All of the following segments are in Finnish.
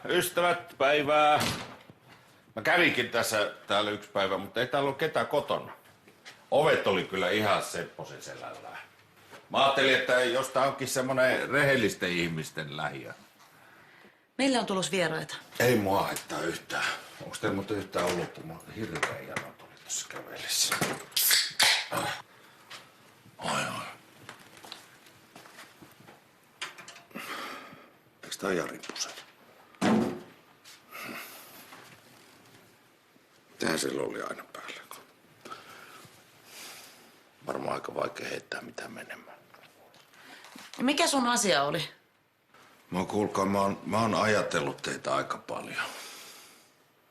Ystävät, päivää. Mä kävinkin täällä yksi päivä, mutta ei täällä ole ketään kotona. Ovet oli kyllä ihan sepposen selällään. Mä ajattelin, että jos tää onkin semmonen rehellisten ihmisten lähiö. Meillä on tulossa vieraita. Ei mua haittaa yhtään. Onks teillä muuten yhtään ollut? Mä hirveän jano tuli tossa kävellessä. Ai. Eiks tää Jarin puseri? Mitähän sillä oli aina päällä? Varmaan aika vaikea heittää mitään menemään. Mikä sun asia oli? Kuulkaa, mä oon ajatellut teitä aika paljon.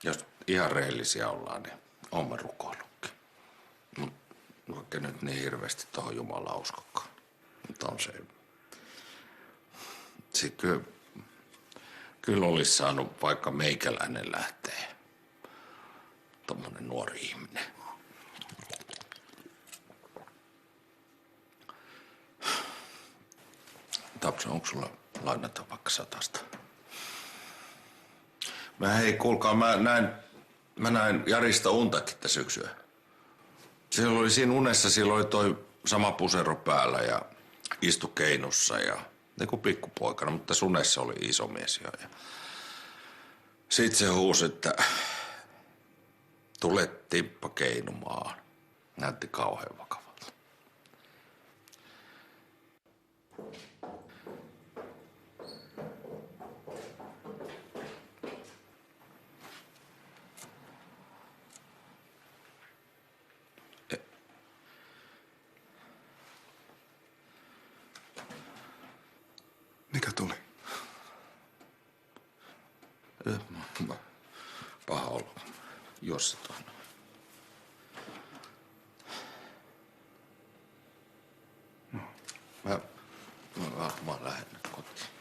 Jos ihan rehellisiä ollaan, niin oon mä rukoillutkin. Mut vaikka nyt niin hirveästi tohon Jumalaan uskokaan. Mutta on se... Kyllä olisi saanut vaikka meikäläinen lähtee. Tommonen nuori ihminen. Tapsa, onko sulla lainata vaikka 100? Kuulkaa, mä näin Jarista untakin tässä syksyä. Siellä oli siinä unessa, siellä oli toi sama pusero päällä ja istu keinussa ja niin kuin pikkupoikana, mutta tässä unessa oli iso mies jo. Ja sit se huusi, että tule Timppa keinumaan. Näytti kauhean vakavalta. Mikä tuli? Paha olo. Jos se Mä lähden nyt kotiin.